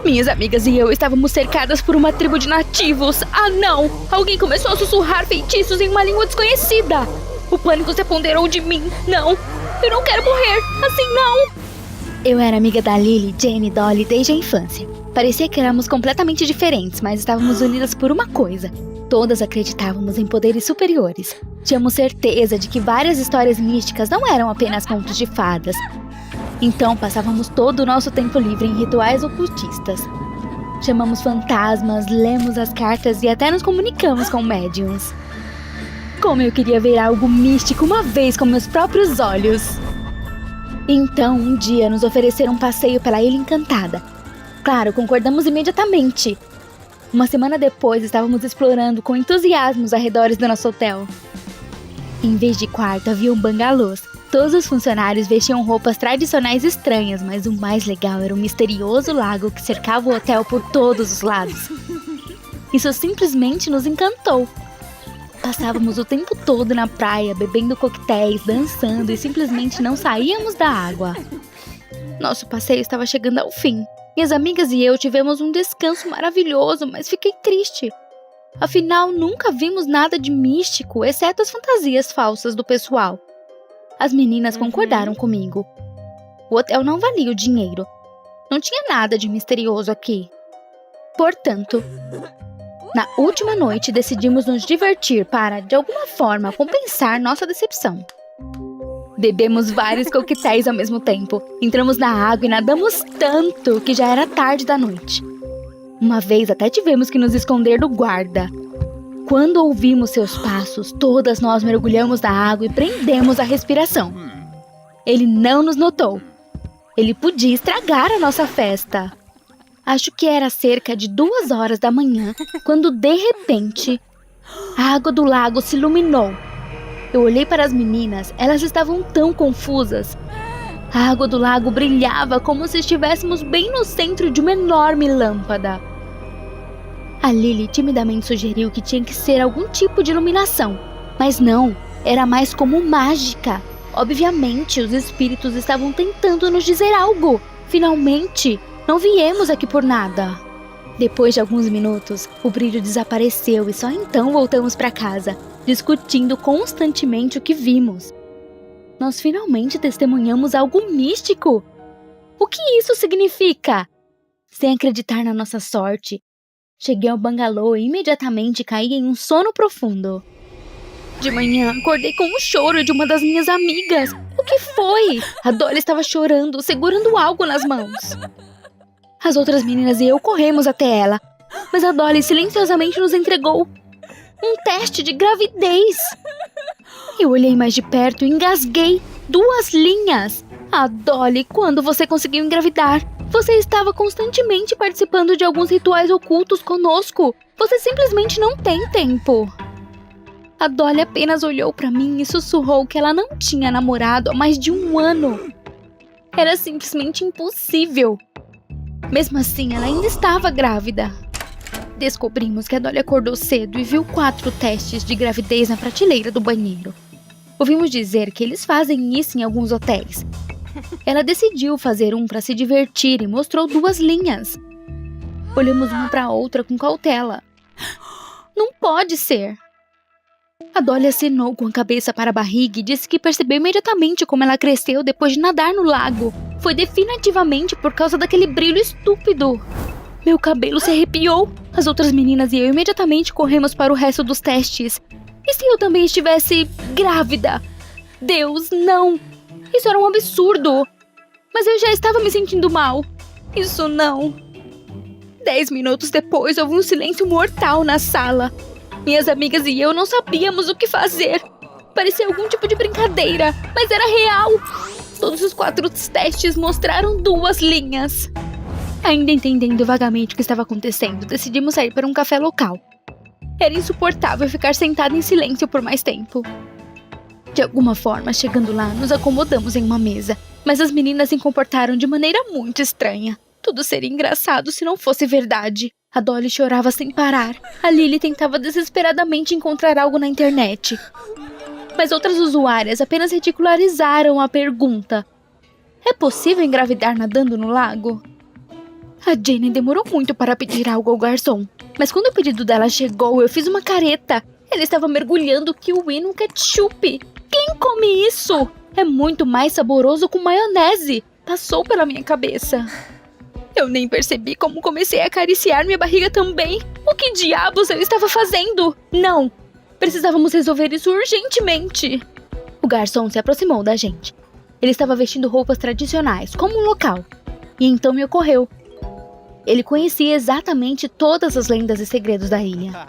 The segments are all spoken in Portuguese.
Minhas amigas e eu estávamos cercadas por uma tribo de nativos. Ah, não! Alguém começou a sussurrar feitiços em uma língua desconhecida. O pânico se apoderou de mim. Não! Eu não quero morrer! Assim não! Eu era amiga da Lily, Jane e Dolly desde a infância. Parecia que éramos completamente diferentes, mas estávamos unidas por uma coisa. Todas acreditávamos em poderes superiores. Tínhamos certeza de que várias histórias místicas não eram apenas contos de fadas. Então passávamos todo o nosso tempo livre em rituais ocultistas. Chamamos fantasmas, lemos as cartas e até nos comunicamos com médiuns. Como eu queria ver algo místico uma vez com meus próprios olhos! Então, um dia nos ofereceram um passeio pela Ilha Encantada. Claro, concordamos imediatamente. Uma semana depois, estávamos explorando com entusiasmo os arredores do nosso hotel. Em vez de quarto, havia um bangalôs. Todos os funcionários vestiam roupas tradicionais estranhas, mas o mais legal era o misterioso lago que cercava o hotel por todos os lados. Isso simplesmente nos encantou. Passávamos o tempo todo na praia, bebendo coquetéis, dançando e simplesmente não saíamos da água. Nosso passeio estava chegando ao fim. Minhas amigas e eu tivemos um descanso maravilhoso, mas fiquei triste. Afinal, nunca vimos nada de místico, exceto as fantasias falsas do pessoal. As meninas concordaram comigo. O hotel não valia o dinheiro. Não tinha nada de misterioso aqui. Portanto, na última noite decidimos nos divertir para, de alguma forma, compensar nossa decepção. Bebemos vários coquetéis ao mesmo tempo. Entramos na água e nadamos tanto que já era tarde da noite. Uma vez até tivemos que nos esconder do guarda. Quando ouvimos seus passos, todas nós mergulhamos na água e prendemos a respiração. Ele não nos notou. Ele podia estragar a nossa festa. Acho que era cerca de 2 horas da manhã, quando de repente, a água do lago se iluminou. Eu olhei para as meninas, elas estavam tão confusas. A água do lago brilhava como se estivéssemos bem no centro de uma enorme lâmpada. A Lily timidamente sugeriu que tinha que ser algum tipo de iluminação, mas não, era mais como mágica. Obviamente, os espíritos estavam tentando nos dizer algo. Finalmente, não viemos aqui por nada. Depois de alguns minutos, o brilho desapareceu e só então voltamos para casa, discutindo constantemente o que vimos. Nós finalmente testemunhamos algo místico. O que isso significa? Sem acreditar na nossa sorte, cheguei ao bangalô e imediatamente caí em um sono profundo. De manhã, acordei com um choro de uma das minhas amigas. O que foi? A Dolly estava chorando, segurando algo nas mãos. As outras meninas e eu corremos até ela, mas a Dolly silenciosamente nos entregou um teste de gravidez. Eu olhei mais de perto e engasguei 2 linhas. Ah, Dolly, quando você conseguiu engravidar? Você estava constantemente participando de alguns rituais ocultos conosco. Você simplesmente não tem tempo. A Dolly apenas olhou para mim e sussurrou que ela não tinha namorado há mais de 1 ano. Era simplesmente impossível. Mesmo assim, ela ainda estava grávida. Descobrimos que a Dolly acordou cedo e viu 4 testes de gravidez na prateleira do banheiro. Ouvimos dizer que eles fazem isso em alguns hotéis. Ela decidiu fazer um para se divertir e mostrou 2 linhas. Olhamos uma para a outra com cautela. Não pode ser! A Dolly acenou com a cabeça para a barriga e disse que percebeu imediatamente como ela cresceu depois de nadar no lago. Foi definitivamente por causa daquele brilho estúpido. Meu cabelo se arrepiou. As outras meninas e eu imediatamente corremos para o resto dos testes. E se eu também estivesse grávida? Deus, não! Isso era um absurdo! Mas eu já estava me sentindo mal. Isso não! 10 minutos depois, houve um silêncio mortal na sala. Minhas amigas e eu não sabíamos o que fazer. Parecia algum tipo de brincadeira, mas era real. Todos os 4 testes mostraram 2 linhas. Ainda entendendo vagamente o que estava acontecendo, decidimos sair para um café local. Era insuportável ficar sentada em silêncio por mais tempo. De alguma forma, chegando lá, nos acomodamos em uma mesa. Mas as meninas se comportaram de maneira muito estranha. Tudo seria engraçado se não fosse verdade. A Dolly chorava sem parar. A Lily tentava desesperadamente encontrar algo na internet. Mas outras usuárias apenas ridicularizaram a pergunta. É possível engravidar nadando no lago? A Jenny demorou muito para pedir algo ao garçom. Mas quando o pedido dela chegou, eu fiz uma careta. Ela estava mergulhando o kiwi no ketchup. Quem come isso? É muito mais saboroso com maionese. Passou pela minha cabeça. Eu nem percebi como comecei a acariciar minha barriga também. O que diabos eu estava fazendo? Não! Precisávamos resolver isso urgentemente. O garçom se aproximou da gente. Ele estava vestindo roupas tradicionais, como um local. E então me ocorreu. Ele conhecia exatamente todas as lendas e segredos da ilha.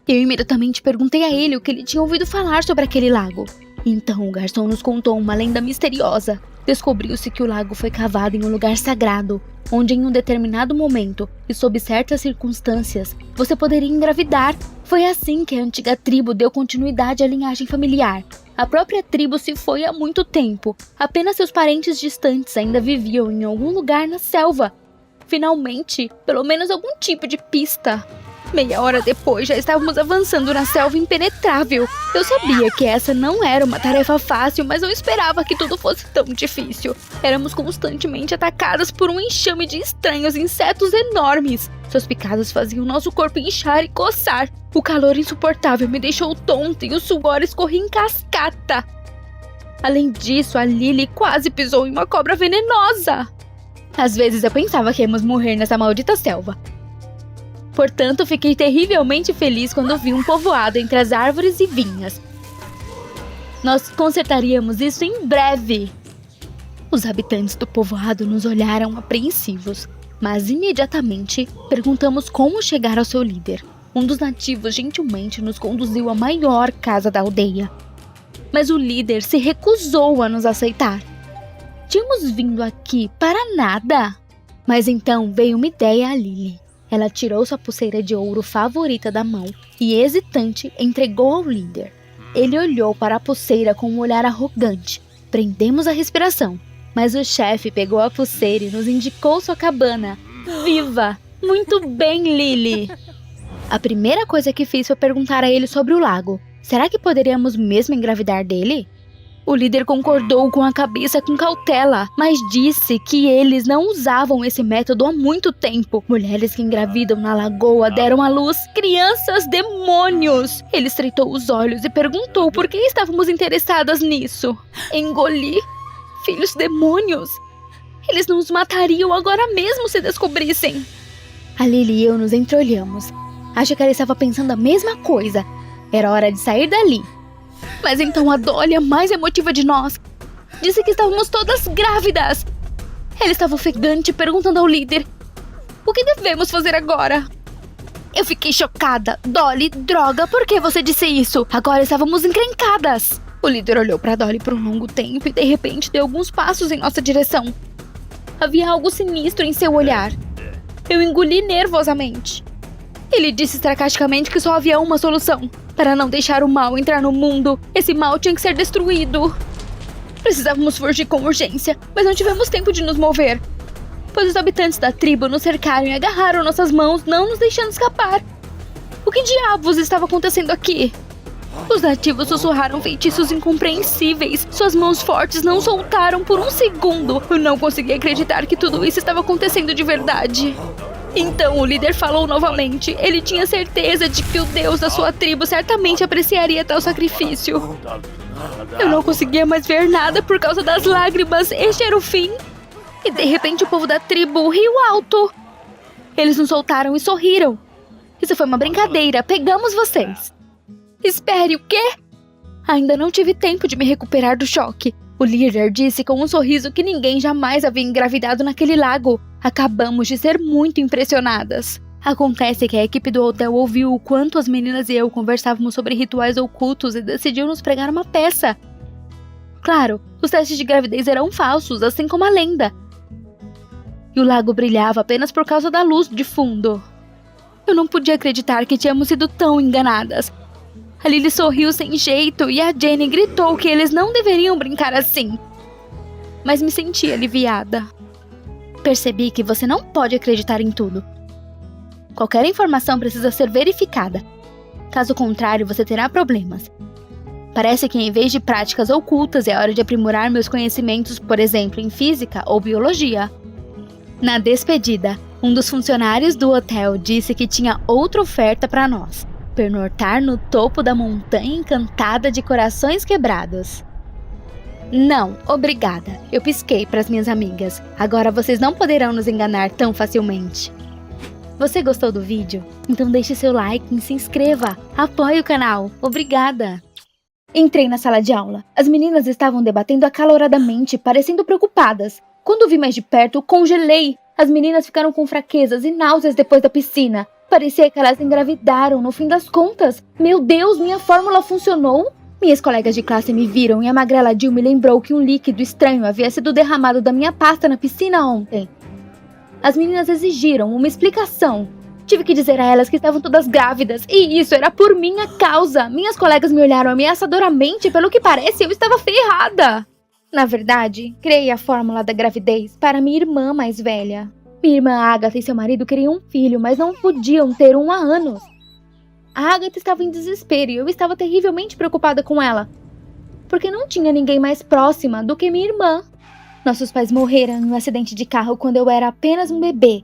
Eu imediatamente perguntei a ele o que ele tinha ouvido falar sobre aquele lago. Então o garçom nos contou uma lenda misteriosa. Descobriu-se que o lago foi cavado em um lugar sagrado, onde em um determinado momento, e sob certas circunstâncias, você poderia engravidar. Foi assim que a antiga tribo deu continuidade à linhagem familiar. A própria tribo se foi há muito tempo. Apenas seus parentes distantes ainda viviam em algum lugar na selva. Finalmente, pelo menos algum tipo de pista. Meia hora depois, já estávamos avançando na selva impenetrável. Eu sabia que essa não era uma tarefa fácil, mas eu esperava que tudo fosse tão difícil. Éramos constantemente atacadas por um enxame de estranhos insetos enormes. Suas picadas faziam nosso corpo inchar e coçar. O calor insuportável me deixou tonta e o suor escorria em cascata. Além disso, a Lily quase pisou em uma cobra venenosa. Às vezes eu pensava que íamos morrer nessa maldita selva. Portanto, fiquei terrivelmente feliz quando vi um povoado entre as árvores e vinhas. Nós consertaríamos isso em breve. Os habitantes do povoado nos olharam apreensivos, mas imediatamente perguntamos como chegar ao seu líder. Um dos nativos gentilmente nos conduziu à maior casa da aldeia. Mas o líder se recusou a nos aceitar. Tínhamos vindo aqui para nada. Mas então veio uma ideia a Lily. Ela tirou sua pulseira de ouro favorita da mão e, hesitante, entregou ao líder. Ele olhou para a pulseira com um olhar arrogante. Prendemos a respiração, mas o chefe pegou a pulseira e nos indicou sua cabana. Viva! Muito bem, Lily! A primeira coisa que fiz foi perguntar a ele sobre o lago. Será que poderíamos mesmo engravidar dele? O líder concordou com a cabeça com cautela, mas disse que eles não usavam esse método há muito tempo. Mulheres que engravidam na lagoa deram à luz crianças demônios. Ele estreitou os olhos e perguntou por que estávamos interessadas nisso. Engoli. Filhos demônios. Eles nos matariam agora mesmo se descobrissem. A Lily e eu nos entreolhamos. Acho que ela estava pensando a mesma coisa. Era hora de sair dali. Mas então a Dolly, a mais emotiva de nós, disse que estávamos todas grávidas. Ela estava ofegante, perguntando ao líder: o que devemos fazer agora? Eu fiquei chocada. Dolly, droga, por que você disse isso? Agora estávamos encrencadas. O líder olhou para Dolly por um longo tempo e de repente deu alguns passos em nossa direção. Havia algo sinistro em seu olhar. Eu engoli nervosamente. Ele disse sarcasticamente que só havia uma solução. Para não deixar o mal entrar no mundo, esse mal tinha que ser destruído. Precisávamos fugir com urgência, mas não tivemos tempo de nos mover, pois os habitantes da tribo nos cercaram e agarraram nossas mãos, não nos deixando escapar. O que diabos estava acontecendo aqui? Os nativos sussurraram feitiços incompreensíveis. Suas mãos fortes não soltaram por um segundo. Eu não conseguia acreditar que tudo isso estava acontecendo de verdade. Então o líder falou novamente. Ele tinha certeza de que o deus da sua tribo certamente apreciaria tal sacrifício. Eu não conseguia mais ver nada por causa das lágrimas. Este era o fim. E de repente o povo da tribo riu alto. Eles nos soltaram e sorriram. Isso foi uma brincadeira. Pegamos vocês. Espere, o quê? Ainda não tive tempo de me recuperar do choque. O líder disse com um sorriso que ninguém jamais havia engravidado naquele lago. Acabamos de ser muito impressionadas. Acontece que a equipe do hotel ouviu o quanto as meninas e eu conversávamos sobre rituais ocultos e decidiu nos pregar uma peça. Claro, os testes de gravidez eram falsos, assim como a lenda. E o lago brilhava apenas por causa da luz de fundo. Eu não podia acreditar que tínhamos sido tão enganadas. A Lily sorriu sem jeito e a Jenny gritou que eles não deveriam brincar assim. Mas me senti aliviada. Percebi que você não pode acreditar em tudo. Qualquer informação precisa ser verificada. Caso contrário, você terá problemas. Parece que em vez de práticas ocultas é hora de aprimorar meus conhecimentos, por exemplo, em física ou biologia. Na despedida, Um dos funcionários do hotel disse que tinha outra oferta para nós: pernoitar no topo da montanha encantada de corações quebrados. Não, obrigada. Eu pisquei para as minhas amigas. Agora vocês não poderão nos enganar tão facilmente. Você gostou do vídeo? Então deixe seu like e se inscreva. Apoie o canal. Obrigada. Entrei na sala de aula. As meninas estavam debatendo acaloradamente, parecendo preocupadas. Quando vi mais de perto, congelei. As meninas ficaram com fraquezas e náuseas depois da piscina. Parecia que elas engravidaram no fim das contas. Meu Deus, minha fórmula funcionou? Minhas colegas de classe me viram e a magrela Jill me lembrou que um líquido estranho havia sido derramado da minha pasta na piscina ontem. As meninas exigiram uma explicação. Tive que dizer a elas que estavam todas grávidas, e isso era por minha causa. Minhas colegas me olharam ameaçadoramente, pelo que parece eu estava ferrada. Na verdade, criei a fórmula da gravidez para minha irmã mais velha. Minha irmã Agatha e seu marido queriam um filho, mas não podiam ter um há anos. A Agatha estava em desespero e eu estava terrivelmente preocupada com ela, porque não tinha ninguém mais próxima do que minha irmã. Nossos pais morreram em um acidente de carro quando eu era apenas um bebê.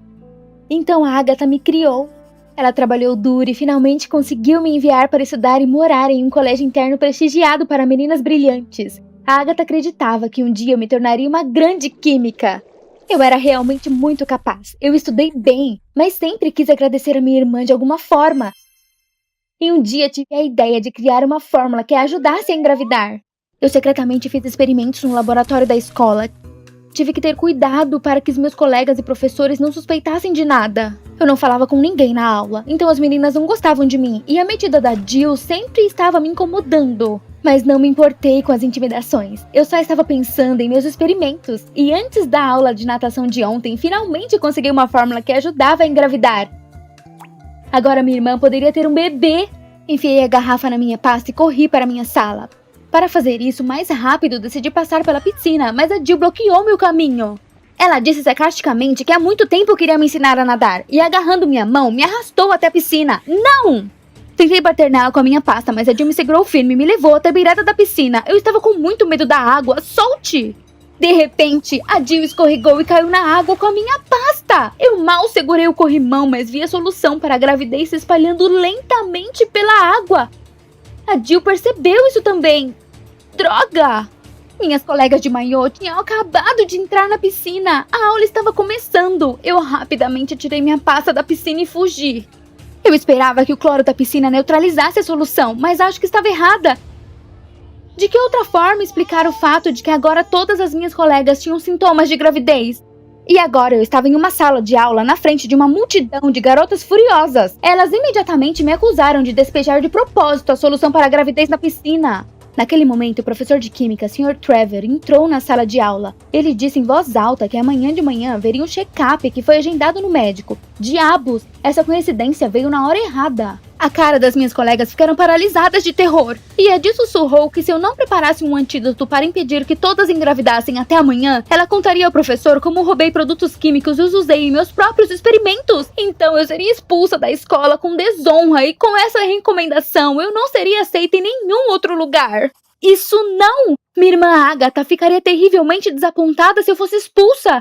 Então a Agatha me criou. Ela trabalhou duro e finalmente conseguiu me enviar para estudar e morar em um colégio interno prestigiado para meninas brilhantes. A Agatha acreditava que um dia eu me tornaria uma grande química. Eu era realmente muito capaz. Eu estudei bem, mas sempre quis agradecer a minha irmã de alguma forma. E um dia tive a ideia de criar uma fórmula que a ajudasse a engravidar. Eu secretamente fiz experimentos no laboratório da escola. Tive que ter cuidado para que os meus colegas e professores não suspeitassem de nada. Eu não falava com ninguém na aula, então as meninas não gostavam de mim, e a metida da Jill sempre estava me incomodando. Mas não me importei com as intimidações. Eu só estava pensando em meus experimentos. E antes da aula de natação de ontem, finalmente consegui uma fórmula que ajudava a engravidar. Agora minha irmã poderia ter um bebê. Enfiei a garrafa na minha pasta e corri para minha sala. Para fazer isso mais rápido, decidi passar pela piscina, mas a Jill bloqueou meu caminho. Ela disse sarcasticamente que há muito tempo queria me ensinar a nadar, e agarrando minha mão, me arrastou até a piscina. Não! Tentei bater nela com a minha pasta, mas a Jill me segurou firme e me levou até a beirada da piscina. Eu estava com muito medo da água. Solte! De repente, a Jill escorregou e caiu na água com a minha pasta. Eu mal segurei o corrimão, mas vi a solução para a gravidez se espalhando lentamente pela água. A Jill percebeu isso também. Droga! Minhas colegas de maiô tinham acabado de entrar na piscina. A aula estava começando. Eu rapidamente tirei minha pasta da piscina e fugi. Eu esperava que o cloro da piscina neutralizasse a solução, mas acho que estava errada. De que outra forma explicar o fato de que agora todas as minhas colegas tinham sintomas de gravidez? E agora eu estava em uma sala de aula na frente de uma multidão de garotas furiosas. Elas imediatamente me acusaram de despejar de propósito a solução para a gravidez na piscina. Naquele momento, o professor de química, Sr. Trevor, entrou na sala de aula. Ele disse em voz alta que amanhã de manhã veria um check-up que foi agendado no médico. Diabos! Essa coincidência veio na hora errada. A cara das minhas colegas ficaram paralisadas de terror. E Edi sussurrou que se eu não preparasse um antídoto para impedir que todas engravidassem até amanhã, ela contaria ao professor como roubei produtos químicos e os usei em meus próprios experimentos. Então eu seria expulsa da escola com desonra, e com essa recomendação eu não seria aceita em nenhum outro lugar. Isso não! Minha irmã Agatha ficaria terrivelmente desapontada se eu fosse expulsa.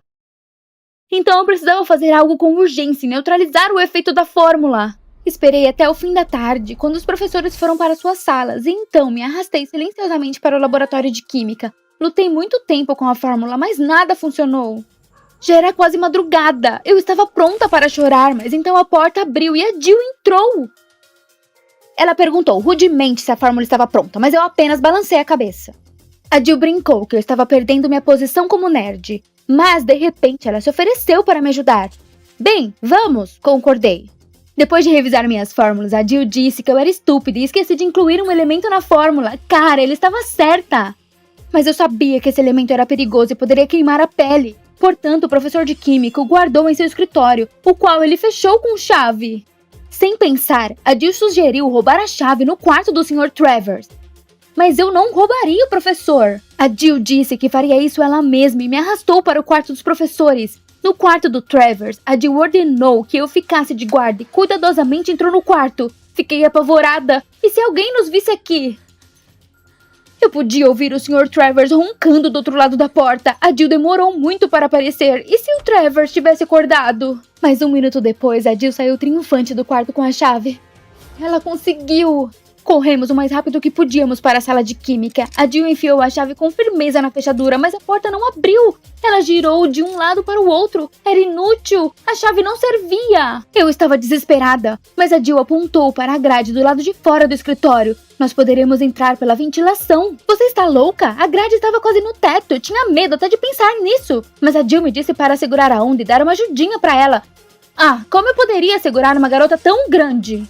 Então eu precisava fazer algo com urgência e neutralizar o efeito da fórmula. Esperei até o fim da tarde, quando os professores foram para suas salas, e então me arrastei silenciosamente para o laboratório de química. Lutei muito tempo com a fórmula, mas nada funcionou. Já era quase madrugada. Eu estava pronta para chorar, mas então a porta abriu e a Jill entrou. Ela perguntou rudemente se a fórmula estava pronta, mas eu apenas balancei a cabeça. A Jill brincou que eu estava perdendo minha posição como nerd, mas de repente ela se ofereceu para me ajudar. Bem, vamos, concordei. Depois de revisar minhas fórmulas, a Jill disse que eu era estúpida e esqueci de incluir um elemento na fórmula. Cara, ela estava certa. Mas eu sabia que esse elemento era perigoso e poderia queimar a pele. Portanto, o professor de química o guardou em seu escritório, o qual ele fechou com chave. Sem pensar, a Jill sugeriu roubar a chave no quarto do Sr. Trevor. Mas eu não roubaria o professor. A Jill disse que faria isso ela mesma e me arrastou para o quarto dos professores. No quarto do Trevor, a Jill ordenou que eu ficasse de guarda e cuidadosamente entrou no quarto. Fiquei apavorada. E se alguém nos visse aqui? Eu podia ouvir o Sr. Travers roncando do outro lado da porta. A Jill demorou muito para aparecer. E se o Travers tivesse acordado? Mas 1 minuto depois, a Jill saiu triunfante do quarto com a chave. Ela conseguiu! Corremos o mais rápido que podíamos para a sala de química. A Jill enfiou a chave com firmeza na fechadura, mas a porta não abriu. Ela girou de um lado para o outro. Era inútil. A chave não servia. Eu estava desesperada, mas a Jill apontou para a grade do lado de fora do escritório. Nós poderemos entrar pela ventilação. Você está louca? A grade estava quase no teto. Eu tinha medo até de pensar nisso. Mas a Jill me disse para segurar a onda e dar uma ajudinha para ela. Ah, como eu poderia segurar uma garota tão grande?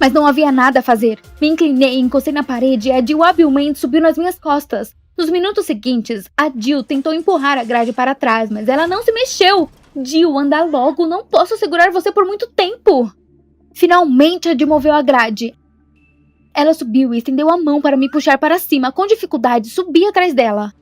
Mas não havia nada a fazer. Me inclinei, encostei na parede e a Jill habilmente subiu nas minhas costas. Nos minutos seguintes, a Jill tentou empurrar a grade para trás, mas ela não se mexeu. Jill, anda logo, não posso segurar você por muito tempo. Finalmente a Jill moveu a grade. Ela subiu e estendeu a mão para me puxar para cima. Com dificuldade, subi atrás dela.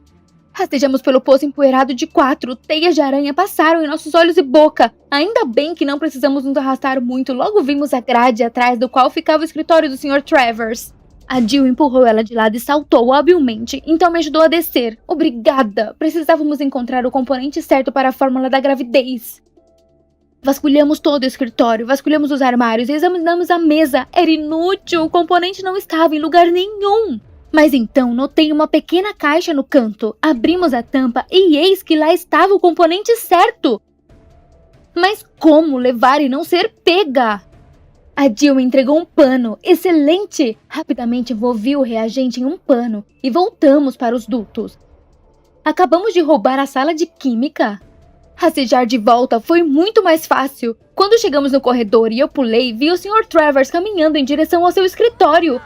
Rastejamos pelo poço empoeirado de 4. Teias de aranha passaram em nossos olhos e boca. Ainda bem que não precisamos nos arrastar muito. Logo vimos a grade atrás do qual ficava o escritório do Sr. Travers. A Jill empurrou ela de lado e saltou habilmente, então me ajudou a descer. Obrigada! Precisávamos encontrar o componente certo para a fórmula da gravidez. Vasculhamos todo o escritório, vasculhamos os armários e examinamos a mesa. Era inútil, o componente não estava em lugar nenhum. Mas então notei uma pequena caixa no canto. Abrimos a tampa e eis que lá estava o componente certo. Mas como levar e não ser pega? A Jill me entregou um pano. Excelente! Rapidamente envolvi o reagente em um pano e voltamos para os dutos. Acabamos de roubar a sala de química? Rastejar de volta foi muito mais fácil. Quando chegamos no corredor e eu pulei, vi o Sr. Travers caminhando em direção ao seu escritório.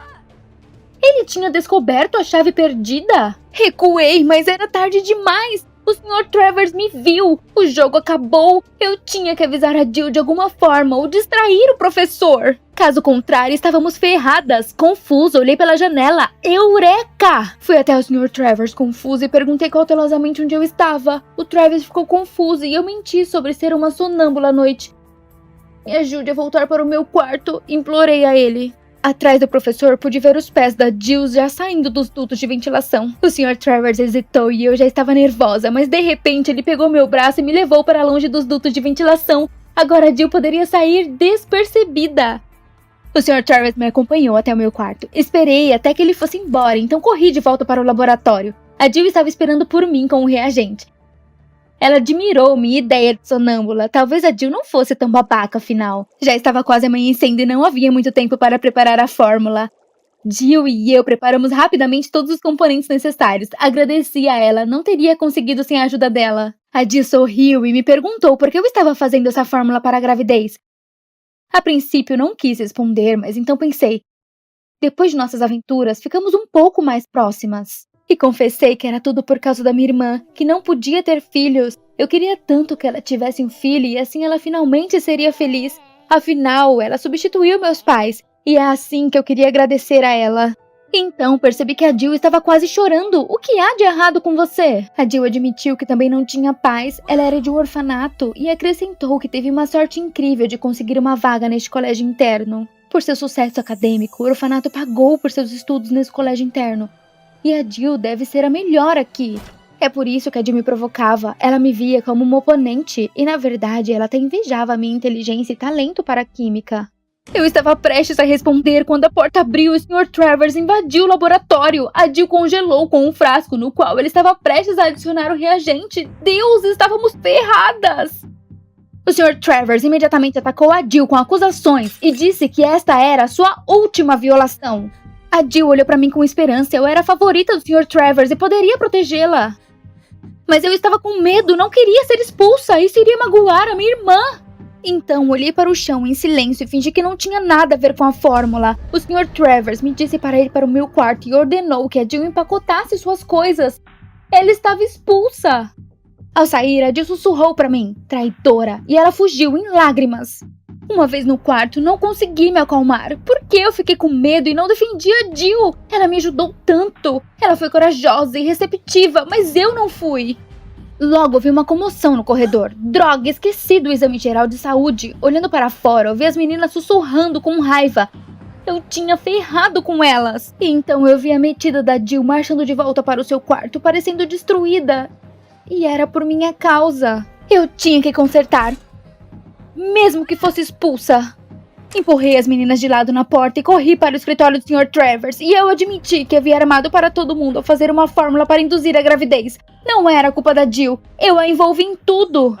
Ele tinha descoberto a chave perdida? Recuei, mas era tarde demais. O Sr. Travers me viu. O jogo acabou. Eu tinha que avisar a Jill de alguma forma ou distrair o professor. Caso contrário, estávamos ferradas. Confusa, olhei pela janela. Eureka! Fui até o Sr. Travers confuso e perguntei cautelosamente onde eu estava. O Travers ficou confuso e eu menti sobre ser uma sonâmbula à noite. Me ajude a voltar para o meu quarto, implorei a ele. Atrás do professor, pude ver os pés da Jill já saindo dos dutos de ventilação. O Sr. Travers hesitou e eu já estava nervosa, mas de repente ele pegou meu braço e me levou para longe dos dutos de ventilação. Agora a Jill poderia sair despercebida. O Sr. Travers me acompanhou até o meu quarto. Esperei até que ele fosse embora, então corri de volta para o laboratório. A Jill estava esperando por mim com o reagente. Ela admirou minha ideia de sonâmbula. Talvez a Jill não fosse tão babaca, afinal. Já estava quase amanhecendo e não havia muito tempo para preparar a fórmula. Jill e eu preparamos rapidamente todos os componentes necessários. Agradeci a ela, não teria conseguido sem a ajuda dela. A Jill sorriu e me perguntou por que eu estava fazendo essa fórmula para a gravidez. A princípio não quis responder, mas então pensei. Depois de nossas aventuras, ficamos um pouco mais próximas. E confessei que era tudo por causa da minha irmã, que não podia ter filhos. Eu queria tanto que ela tivesse um filho e assim ela finalmente seria feliz. Afinal, ela substituiu meus pais, e é assim que eu queria agradecer a ela. Então percebi que a Jill estava quase chorando. O que há de errado com você? A Jill admitiu que também não tinha pais, ela era de um orfanato e acrescentou que teve uma sorte incrível de conseguir uma vaga neste colégio interno. Por seu sucesso acadêmico, o orfanato pagou por seus estudos nesse colégio interno. E a Jill deve ser a melhor aqui. É por isso que a Jill me provocava. Ela me via como uma oponente e, na verdade, ela até invejava a minha inteligência e talento para a química. Eu estava prestes a responder quando a porta abriu e o Sr. Travers invadiu o laboratório. A Jill congelou com um frasco no qual ele estava prestes a adicionar o reagente. Deus, estávamos ferradas! O Sr. Travers imediatamente atacou a Jill com acusações e disse que esta era a sua última violação. A Jill olhou pra mim com esperança. Eu era a favorita do Sr. Travers e poderia protegê-la. Mas eu estava com medo, não queria ser expulsa. Isso iria magoar a minha irmã. Então olhei para o chão em silêncio e fingi que não tinha nada a ver com a fórmula. O Sr. Travers me disse para ir para o meu quarto e ordenou que a Jill empacotasse suas coisas. Ela estava expulsa. Ao sair, a Jill sussurrou para mim, traidora, e ela fugiu em lágrimas. Uma vez no quarto, não consegui me acalmar. Por que eu fiquei com medo e não defendi a Jill? Ela me ajudou tanto. Ela foi corajosa e receptiva, mas eu não fui. Logo ouvi uma comoção no corredor. Droga, esqueci do exame geral de saúde. Olhando para fora, ouvi as meninas sussurrando com raiva. Eu tinha ferrado com elas. E então eu vi a metida da Jill marchando de volta para o seu quarto, parecendo destruída. E era por minha causa. Eu tinha que consertar. Mesmo que fosse expulsa. Empurrei as meninas de lado na porta e corri para o escritório do Sr. Travers. E eu admiti que havia armado para todo mundo ao fazer uma fórmula para induzir a gravidez. Não era culpa da Jill. Eu a envolvi em tudo.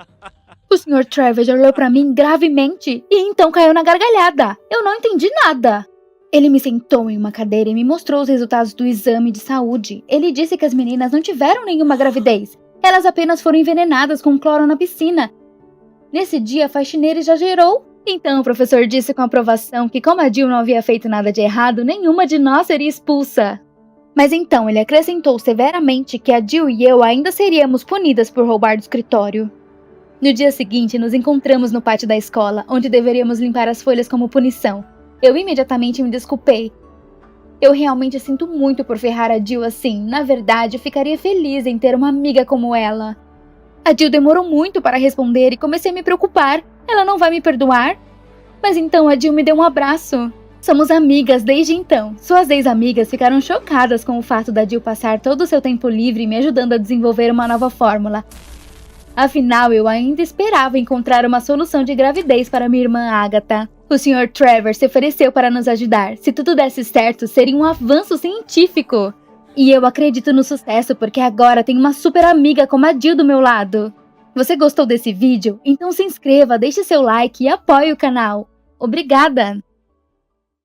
O Sr. Travers olhou para mim gravemente e então caiu na gargalhada. Eu não entendi nada. Ele me sentou em uma cadeira e me mostrou os resultados do exame de saúde. Ele disse que as meninas não tiveram nenhuma gravidez. Elas apenas foram envenenadas com cloro na piscina. Nesse dia, a faxineira exagerou. Então o professor disse com aprovação que como a Jill não havia feito nada de errado, nenhuma de nós seria expulsa. Mas então ele acrescentou severamente que a Jill e eu ainda seríamos punidas por roubar do escritório. No dia seguinte, nos encontramos no pátio da escola, onde deveríamos limpar as folhas como punição. Eu imediatamente me desculpei. Eu realmente sinto muito por ferrar a Jill assim. Na verdade, eu ficaria feliz em ter uma amiga como ela. A Jill demorou muito para responder e comecei a me preocupar. Ela não vai me perdoar? Mas então a Jill me deu um abraço. Somos amigas desde então. Suas ex-amigas ficaram chocadas com o fato da Jill passar todo o seu tempo livre me ajudando a desenvolver uma nova fórmula. Afinal, eu ainda esperava encontrar uma solução de gravidez para minha irmã Agatha. O Sr. Travers se ofereceu para nos ajudar. Se tudo desse certo, seria um avanço científico. E eu acredito no sucesso porque agora tenho uma super amiga como a Jill do meu lado. Você gostou desse vídeo? Então se inscreva, deixe seu like e apoie o canal. Obrigada!